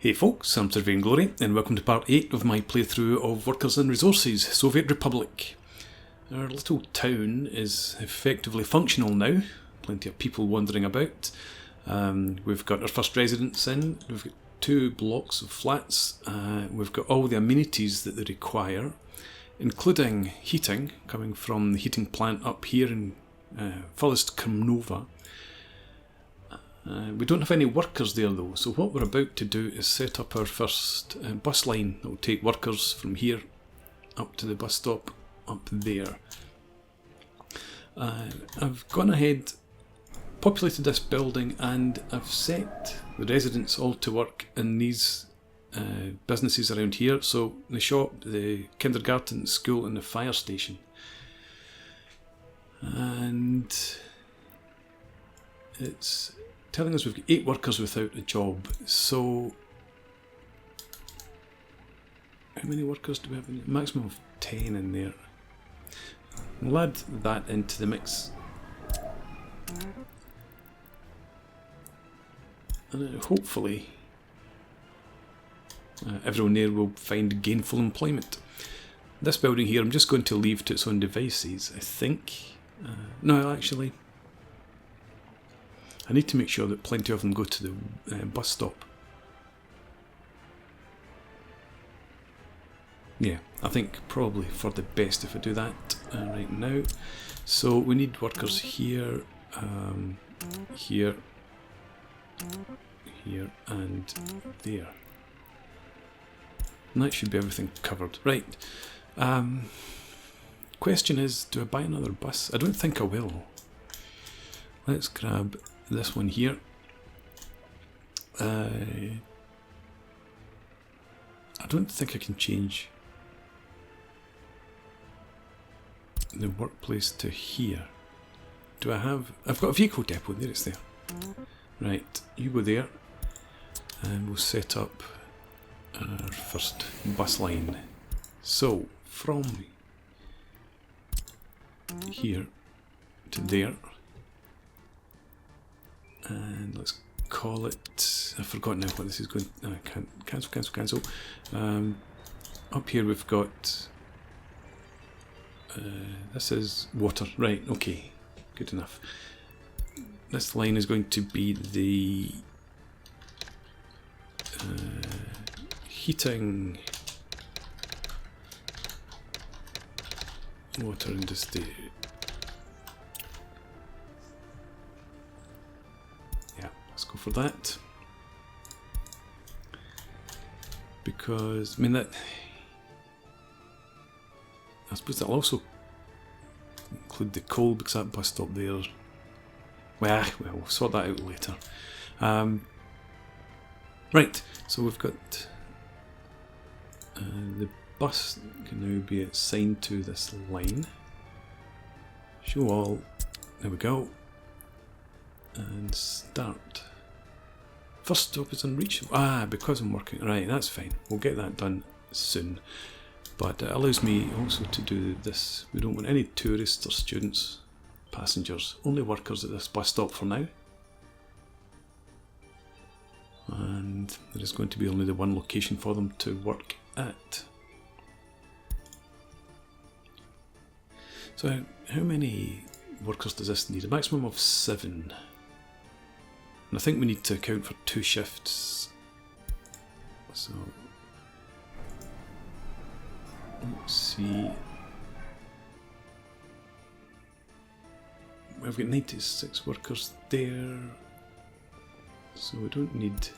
Hey folks, I'm Sir Vainglory, and welcome to part 8 of my playthrough of Workers and Resources, Soviet Republic. Our little town is effectively functional now, plenty of people wandering about. We've got our first residents in, we've got 2 blocks of flats, we've got all the amenities that they require, including heating, coming from the heating plant up here in furthest Krmnova. We don't have any workers there though, so what we're about to do is set up our first bus line that will take workers from here up to the bus stop up there. I've gone ahead, populated this building, and I've set the residents all to work in these businesses around here, so the shop, the kindergarten, school and the fire station. And it's telling us we've got 8 workers without a job, so how many workers do we have? A maximum of 10 in there. We'll add that into the mix. And hopefully everyone there will find gainful employment. This building here I'm just going to leave to its own devices, I think. No, actually, I need to make sure that plenty of them go to the bus stop. Yeah, I think probably for the best if I do that right now. So we need workers here, here, here and there. And that should be everything covered. Right. Question is, do I buy another bus? I don't think I will. Let's grab this one here. I don't think I can change the workplace to here. Do I have... I've got a vehicle depot, there it's there. Right, you go there and we'll set up our first bus line. So, from here to there. And let's call it, I've forgotten now what this is going, no, I can't, cancel. Up here we've got, this is water, right, okay, good enough. This line is going to be the heating, water industry. Go for that, because I mean that, I suppose that'll also include the coal because that bus stop there. Well, we'll sort that out later. Right, so we've got the bus can now be assigned to this line. Show all. There we go. And start. First stop is unreachable. Because I'm working. Right, that's fine. We'll get that done soon. But it allows me also to do this. We don't want any tourists or students, passengers. Only workers at this bus stop for now. And there is going to be only the one location for them to work at. So how many workers does this need? A maximum of 7. And I think we need to account for 2 shifts. So let's see. We've got 96 workers there. So we don't need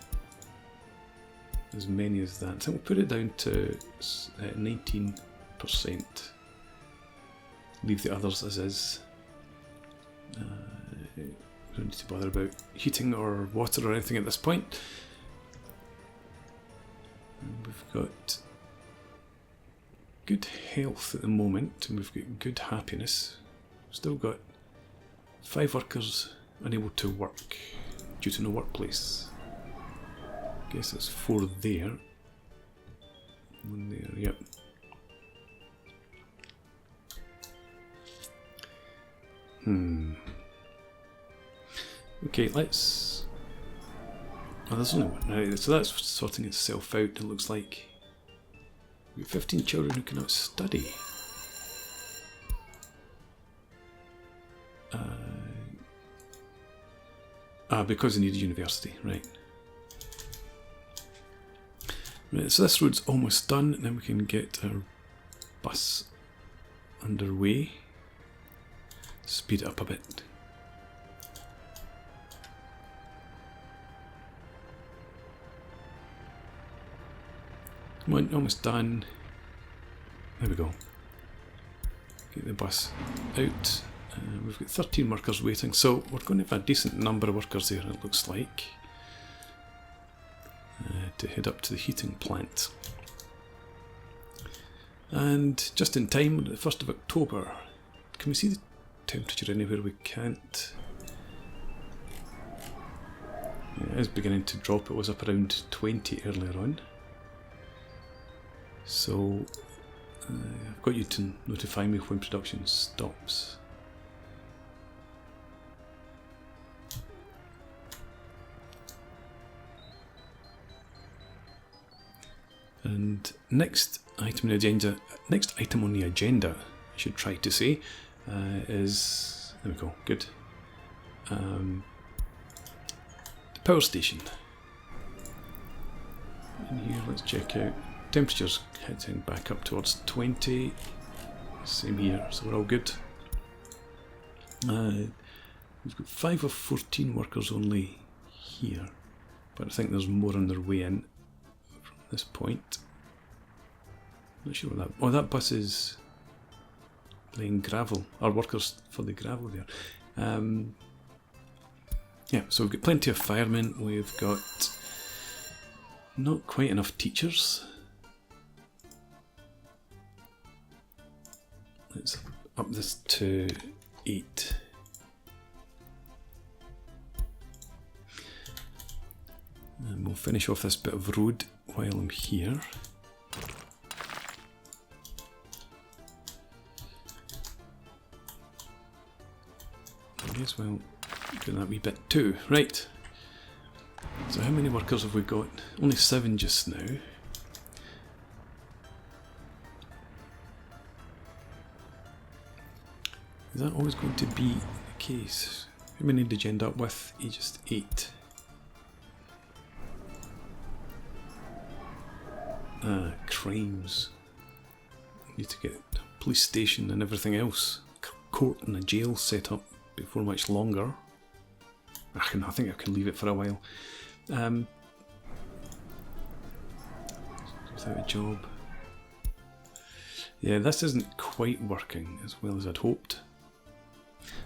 as many as that. So we'll put it down to 19%. Leave the others as is. Don't need to bother about heating or water or anything at this point. And we've got good health at the moment, and we've got good happiness. Still got 5 workers unable to work due to no workplace. Guess it's 4 there. 1 there, yep. Okay, let's Oh, there's only one. Right, so that's sorting itself out, it looks like. We've got 15 children who cannot study. Because they need a university, right. Right, so this road's almost done. Now we can get our bus underway. Speed it up a bit. Come on, almost done. There we go. Get the bus out. We've got 13 workers waiting, so we're going to have a decent number of workers there, it looks like, to head up to the heating plant. And just in time, the 1st of October. Can we see the temperature anywhere? We can't. Yeah, it is beginning to drop. It was up around 20 earlier on. So I've got you to notify me when production stops. And next item on the agenda, I should try to say, is, there we go, good. The power station. In here, let's check out. Temperature's heading back up towards 20. Same here, so we're all good. We've got 5 of 14 workers only here, but I think there's more on their way in. This point. Not sure what that. Oh, that bus is laying gravel. Our workers for the gravel there. Yeah, so we've got plenty of firemen. We've got not quite enough teachers. Let's up this to 8. And we'll finish off this bit of road while I'm here. May as well do that wee bit too. Right. So how many workers have we got? Only 7 just now. Is that always going to be the case? How many did you end up with? Just 8. Crimes. Need to get a police station and everything else. Court and a jail set up before much longer. I think I can leave it for a while. Without a job. Yeah, this isn't quite working as well as I'd hoped.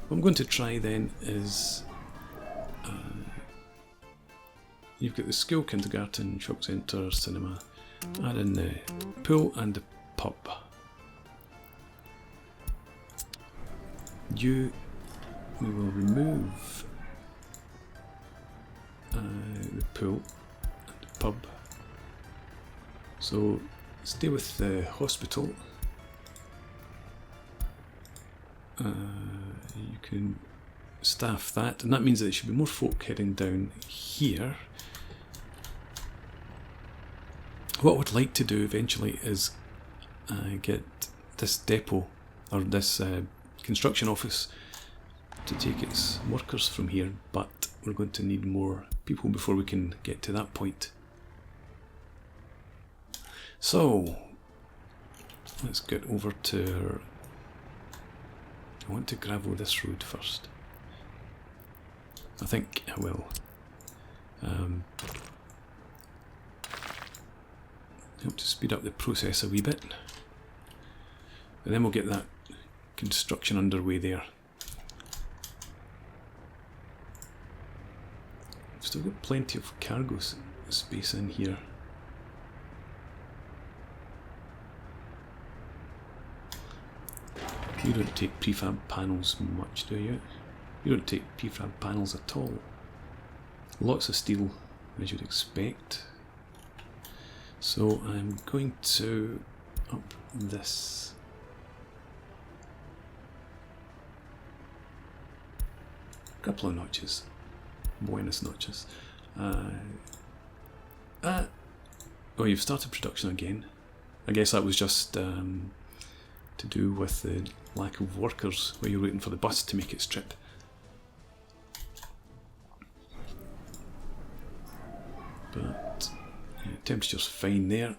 What I'm going to try then is you've got the school, kindergarten, shock centre, cinema, add in the pool and the pub. We will remove the pool and the pub. So stay with the hospital. You can staff that, and that means that there should be more folk heading down here. What I would like to do eventually is get this depot, or this construction office, to take its workers from here, but we're going to need more people before we can get to that point. So let's get over to I want to gravel this road first. I think I will. Help to speed up the process a wee bit. And then we'll get that construction underway there. I've still got plenty of cargo space in here. You don't take prefab panels much, do you? You don't take prefab panels at all. Lots of steel, as you'd expect. So I'm going to up this. A couple of notches. Buenos notches. Oh, you've started production again. I guess that was just to do with the lack of workers while you're waiting for the bus to make its trip. But yeah, temperature's fine there.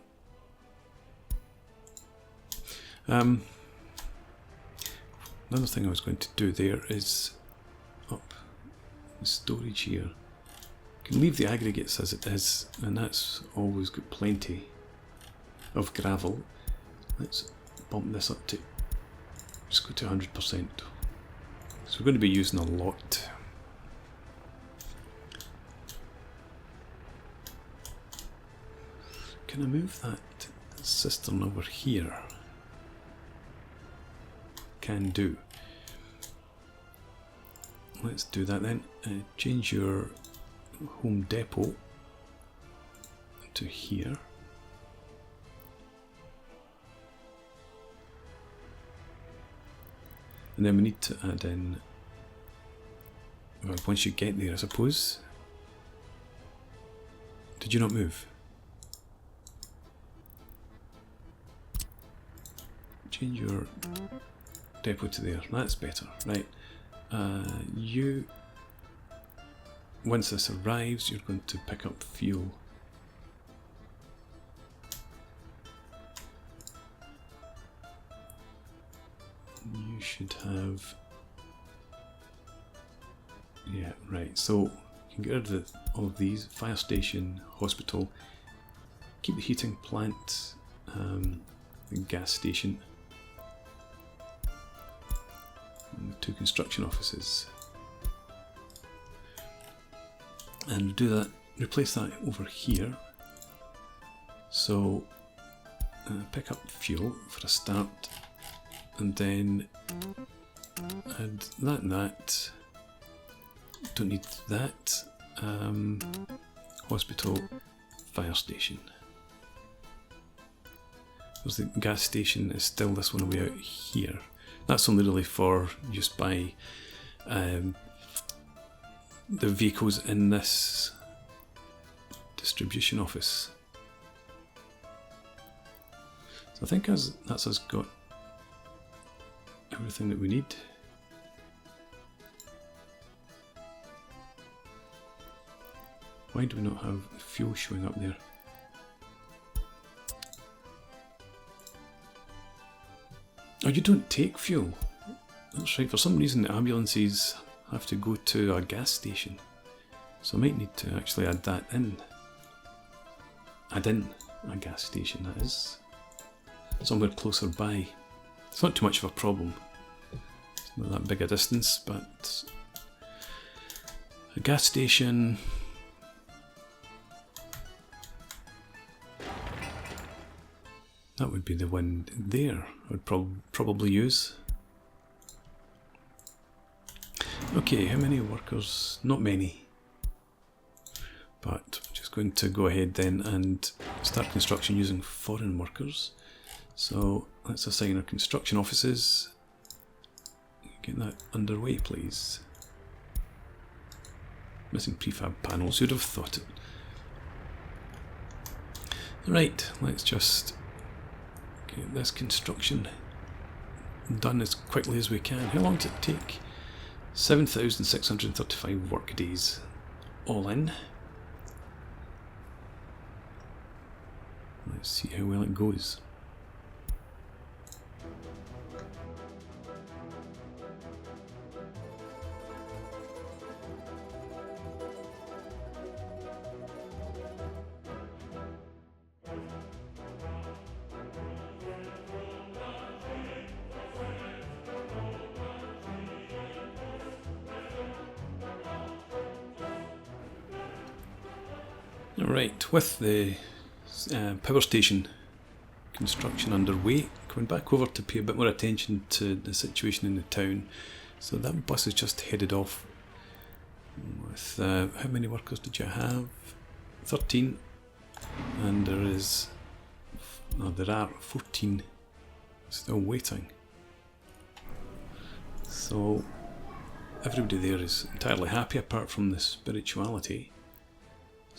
Another thing I was going to do there is up the storage here. You can leave the aggregates as it is, and that's always got plenty of gravel. Let's bump this up to, just go to 100%. So we're going to be using a lot. Can I move that cistern over here? Can do. Let's do that then. Change your home depot to here. And then we need to add in, well, once you get there I suppose. Did you not move? Change your depot to there, that's better, right. You, once this arrives, you're going to pick up fuel. You should have, yeah, right, so you can get rid of all of these, fire station, hospital, keep the heating plant, the gas station, and the 2 construction offices. And do that, replace that over here. So pick up fuel for a start, and then add that and that. Don't need that. Hospital, fire station. Because the gas station is still this one way out here. That's only really for use by the vehicles in this distribution office. So I think that's us got everything that we need. Why do we not have fuel showing up there? Oh, you don't take fuel. That's right, for some reason the ambulances have to go to a gas station. So I might need to actually add that in. Add in a gas station, that is. Somewhere closer by. It's not too much of a problem. It's not that big a distance, but a gas station. That would be the one there I would probably use. Okay, how many workers? Not many. But I'm just going to go ahead then and start construction using foreign workers. So let's assign our construction offices. Get that underway, please. Missing prefab panels, who'd have thought it? Right, let's just get this construction done as quickly as we can. How long does it take? 7,635 work days all in. Let's see how well it goes. Right, with the power station construction underway, coming back over to pay a bit more attention to the situation in the town. So that bus is just headed off with, how many workers did you have? 13, and there are 14 still waiting. So everybody there is entirely happy apart from the spirituality.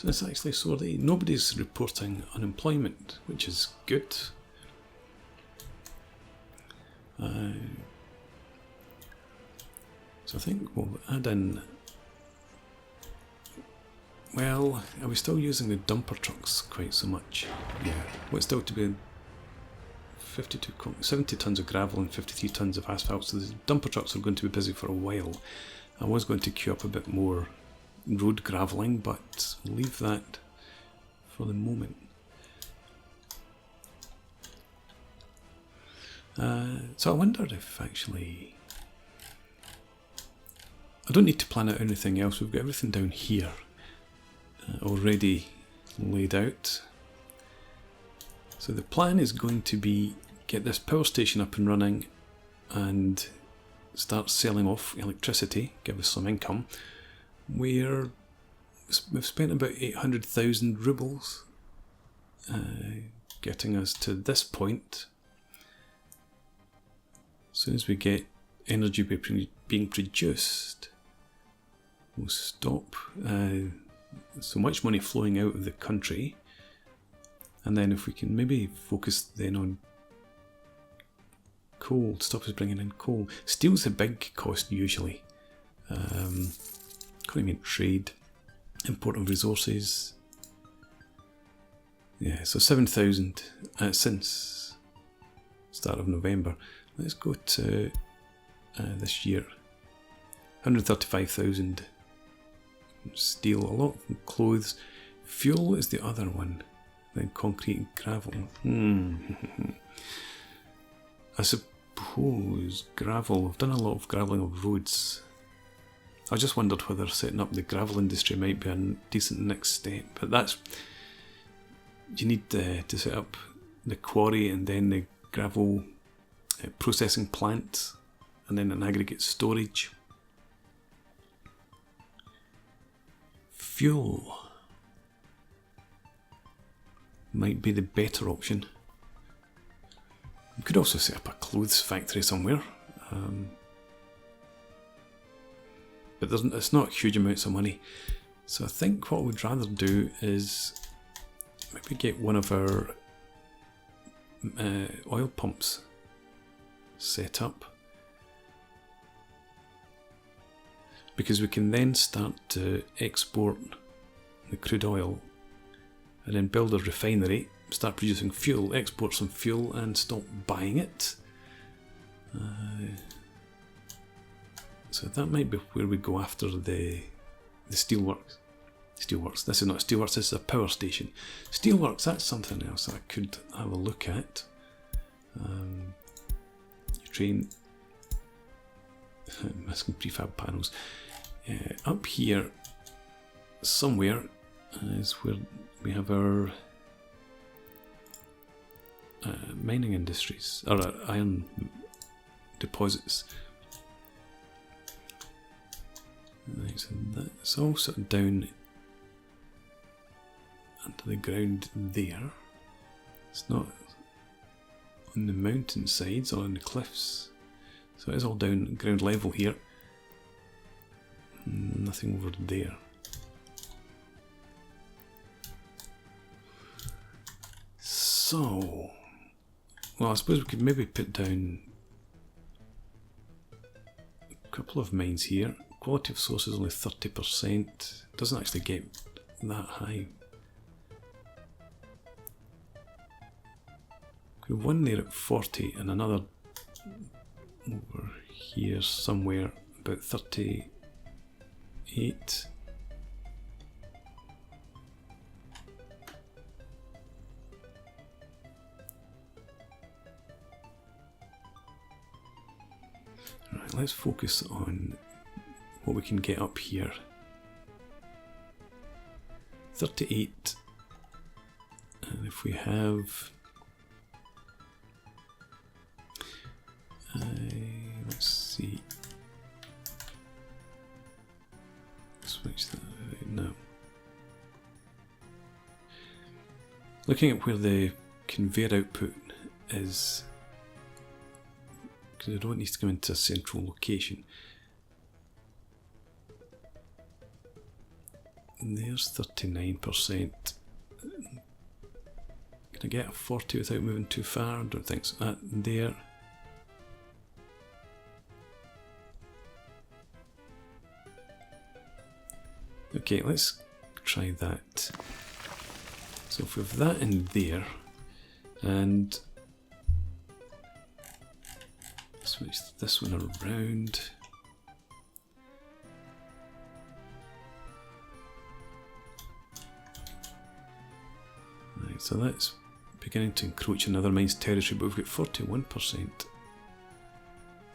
So it's actually sorry, nobody's reporting unemployment, which is good. So I think we'll add in. Well, are we still using the dumper trucks quite so much? Yeah, what's still to be 70 tons of gravel and 53 tons of asphalt, so the dumper trucks are going to be busy for a while. I was going to queue up a bit more road gravelling, but we'll leave that for the moment. So I wonder if actually... I don't need to plan out anything else, we've got everything down here already laid out. So the plan is going to be get this power station up and running and start selling off electricity, give us some income. We've spent about 800,000 rubles getting us to this point. As soon as we get energy being produced, we'll stop so much money flowing out of the country. And then if we can maybe focus then on coal, stop us bringing in coal. Steel's a big cost usually. Economy and trade, import of resources. Yeah, so 7,000 since start of November. Let's go to this year. 135,000 steel, a lot of clothes. Fuel is the other one. Then concrete and gravel. I suppose gravel. I've done a lot of gravelling of roads. I just wondered whether setting up the gravel industry might be a decent next step. But that's... You need to set up the quarry and then the gravel processing plant and then an aggregate storage. Fuel might be the better option. You could also set up a clothes factory somewhere, but it's not huge amounts of money. So I think what we'd rather do is maybe get one of our oil pumps set up, because we can then start to export the crude oil and then build a refinery, start producing fuel, export some fuel and stop buying it. So that might be where we go after the steelworks. Steelworks, this is not steelworks, this is a power station. Steelworks, that's something else I could have a look at. Train, missing prefab panels. Up here somewhere is where we have our mining industries, or our iron deposits. Right, so that's all sort of down under the ground there. It's not on the mountain sides or on the cliffs, so it is all down ground level here. Nothing over there. So, well, I suppose we could maybe put down a couple of mines here. Quality of source is only 30%. It doesn't actually get that high. We have one there at 40 and another over here somewhere about 38. Right, let's focus on what we can get up here. 38, and if we have let's see, switch that out now. Looking at where the conveyor output is, because I don't need to go into a central location. there's 39%. Can I get a 40 without moving too far? I don't think so. That there. Okay, let's try that. So if we have that in there, and switch this one around. Right, so that's beginning to encroach in other minds' territory, but we've got 41%,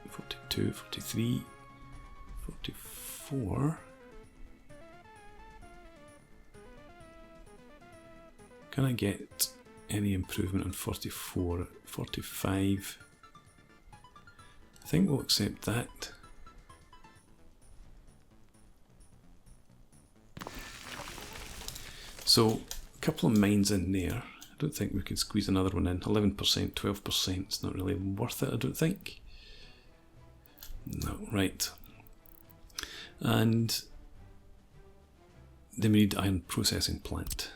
42, 43, 44. Can I get any improvement on 44, 45? I think we'll accept that. So a couple of mines in there. I don't think we can squeeze another one in. 11%, 12%. It's not really worth it, I don't think. No, right. And then we need iron processing plant.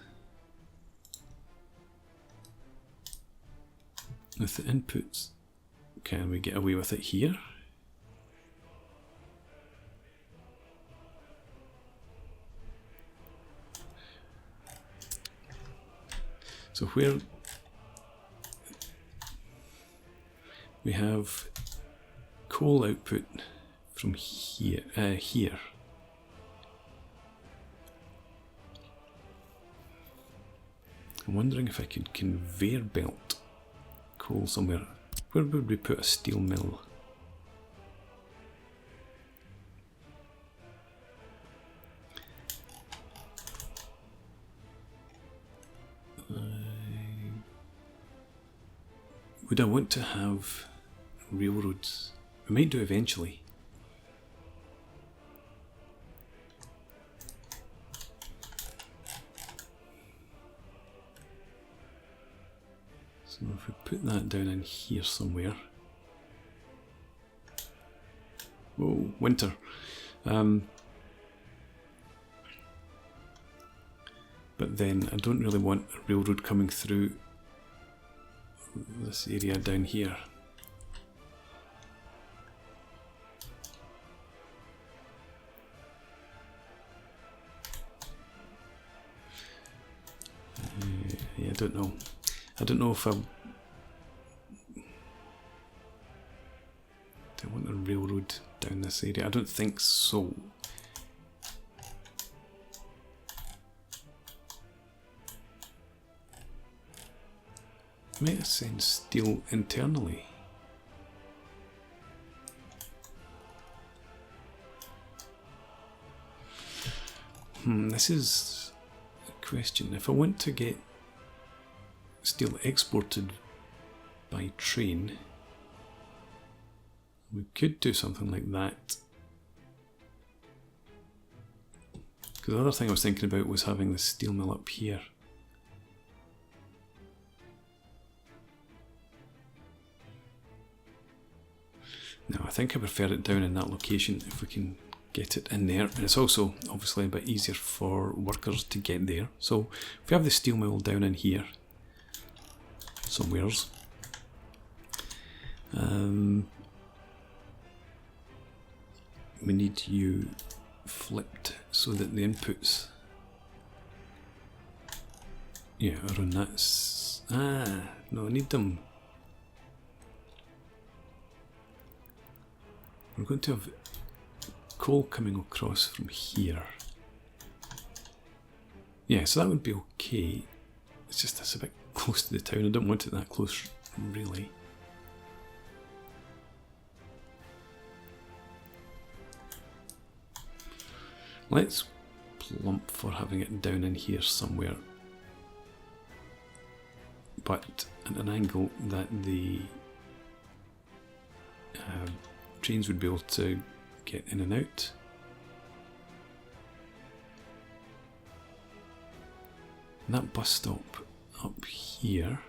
With the inputs, can we get away with it here? So where we have coal output from here, here. I'm wondering if I could conveyor belt coal somewhere. Where would we put a steel mill? Would I want to have railroads? We might do eventually. So if we put that down in here somewhere. Whoa, winter. But then I don't really want a railroad coming through this area down here. Yeah, I don't know. I don't know if I want a railroad down this area. I don't think so. Might send steel internally. This is a question. If I want to get steel exported by train, we could do something like that. Because the other thing I was thinking about was having the steel mill up here. No, I think I prefer it down in that location if we can get it in there. And it's also obviously a bit easier for workers to get there. So if we have the steel mill down in here, somewheres. We need you flipped so that the inputs, yeah, are on that. No, I need them. We're going to have coal coming across from here. Yeah, so that would be okay. It's just that's a bit close to the town. I don't want it that close, really. Let's plump for having it down in here somewhere, but at an angle that the trains would be able to get in and out. And that bus stop up here.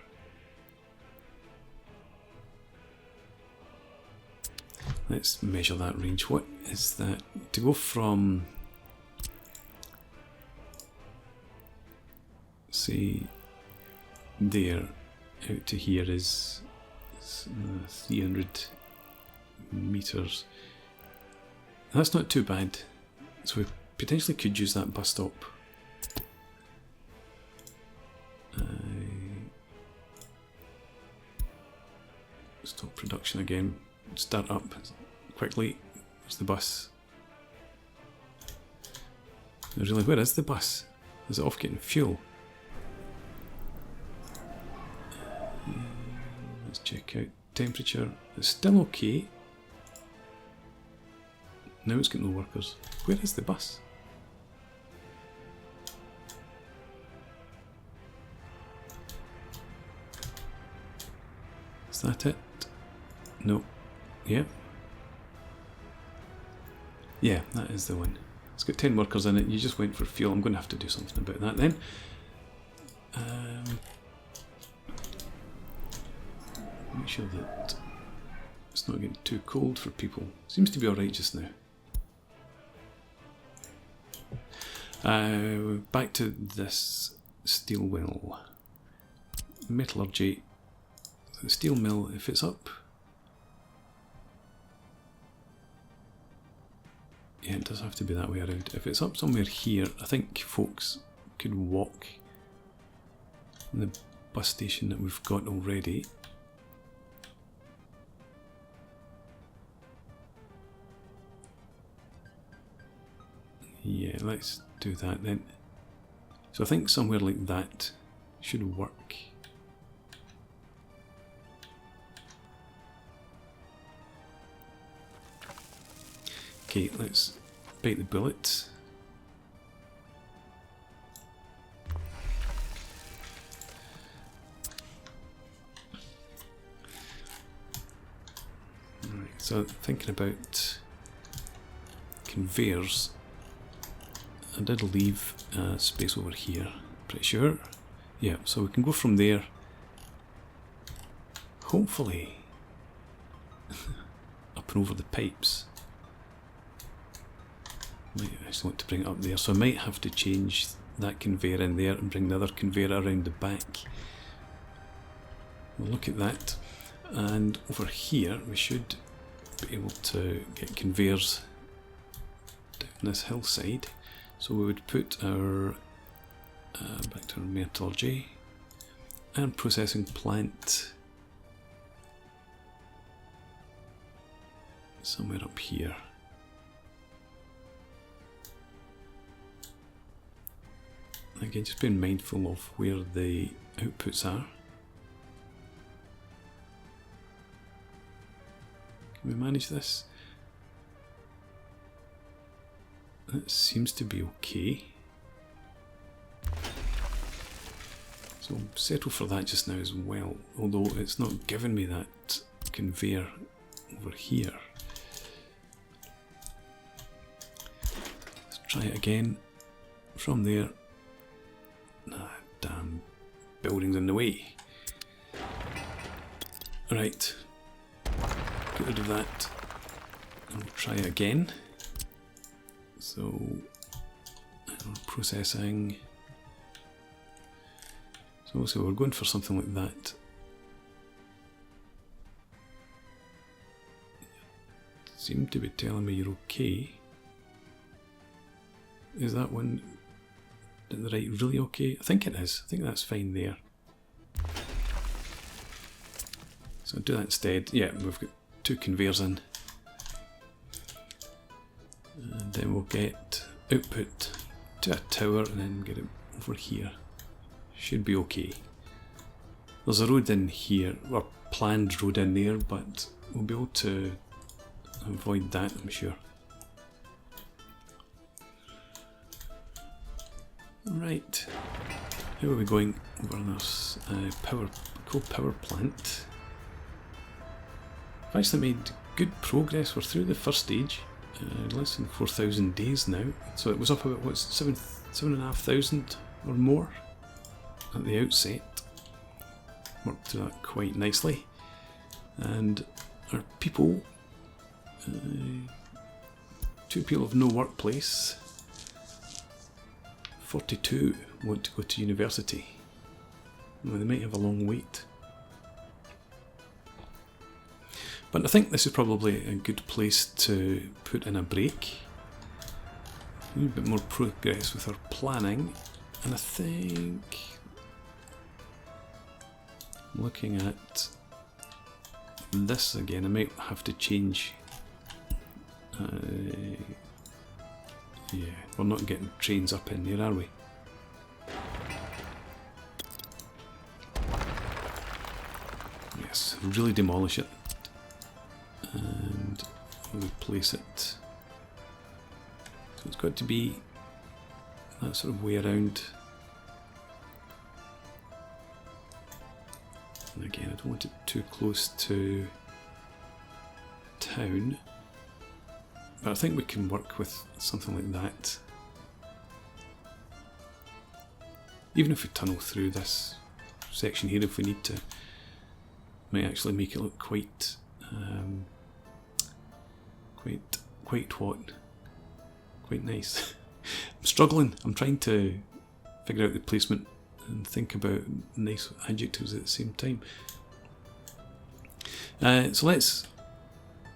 Let's measure that range. What is that? To go from say there out to here is 300 meters. That's not too bad, so we potentially could use that bus stop. Stop production again, start up quickly. Where's the bus? Really, where is the bus? Is it off getting fuel? Let's check out temperature. It's still okay. Now it's got no workers. Where is the bus? Is that it? No. Yep. Yeah, that is the one. It's got 10 workers in it. You just went for fuel. I'm going to have to do something about that then. Make sure that it's not getting too cold for people. Seems to be alright just now. Back to this steel mill. Metallurgy. The steel mill, if it's up. Yeah, it does have to be that way around. If it's up somewhere here, I think folks could walk in the bus station that we've got already. Yeah, let's do that then. So I think somewhere like that should work. Okay, let's bite the bullet. Right, so thinking about conveyors, I did leave space over here, pretty sure. Yeah, so we can go from there, hopefully, up and over the pipes. Might actually want to bring it up there, so I might have to change that conveyor in there and bring the other conveyor around the back. We'll look at that, and over here we should be able to get conveyors down this hillside. So we would put our back to our metallurgy and processing plant somewhere up here. Again, just being mindful of where the outputs are. Can we manage this? That seems to be okay. So I'll settle for that just now as well, although it's not giving me that conveyor over here. Let's try it again from there. Ah, damn buildings in the way. Right, get rid of that and we'll try it again. So, processing. So we're going for something like that. Seem to be telling me you're okay. Is that one at the right really okay? I think it is. I think that's fine there. So I'll do that instead. Yeah, we've got 2 conveyors in. And then we'll get output to a tower and then get it over here. Should be okay. There's a road in here, or planned road in there, but we'll be able to avoid that, I'm sure. Right, how are we going over on this coal power plant? I've actually made good progress. We're through the first stage, less than 4,000 days now. So it was up about, what, 7,500 or more at the outset. Worked through that quite nicely. And our people, 2 people of no workplace, 42 want to go to university. Well, they might have a long wait. But I think this is probably a good place to put in a break. A little bit more progress with our planning. And I think, looking at this again, I might have to change. Yeah, we're not getting trains up in there, are we? Yes, really demolish it and replace it. So it's got to be that sort of way around. And again, I don't want it too close to town, but I think we can work with something like that. Even if we tunnel through this section here, if we need to, might actually make it look quite nice. I'm struggling. I'm trying to figure out the placement and think about nice adjectives at the same time. So let's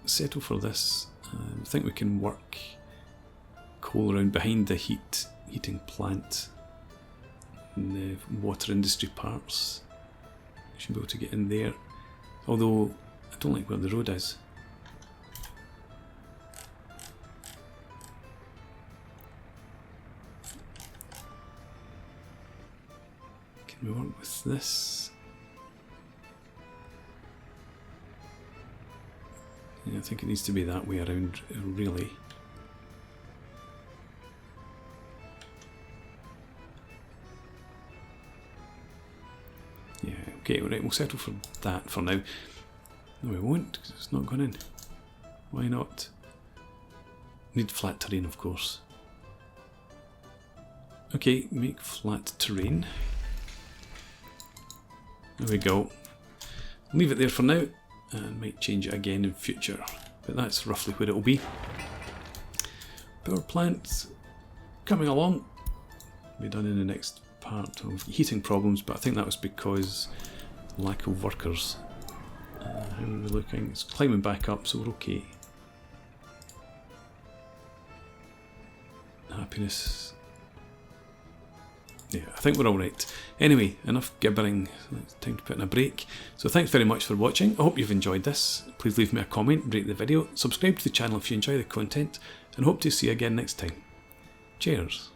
settle for this. I think we can work coal around behind the heating plant and the water industry parts. Should be able to get in there. Although I don't like where the road is. Can we work with this? Yeah, I think it needs to be that way around, really. Yeah, okay, right, we'll settle for that for now. No, we won't, because it's not gone in. Why not? Need flat terrain, of course. Okay, make flat terrain. There we go. Leave it there for now, and might change it again in future, but that's roughly where it will be. Power plant coming along. Be done in the next part of heating problems, but I think that was because lack of workers. How are we looking? It's climbing back up, so we're okay. Happiness. Yeah, I think we're alright. Anyway, enough gibbering. It's time to put in a break. So thanks very much for watching. I hope you've enjoyed this. Please leave me a comment, rate the video, subscribe to the channel if you enjoy the content, and hope to see you again next time. Cheers.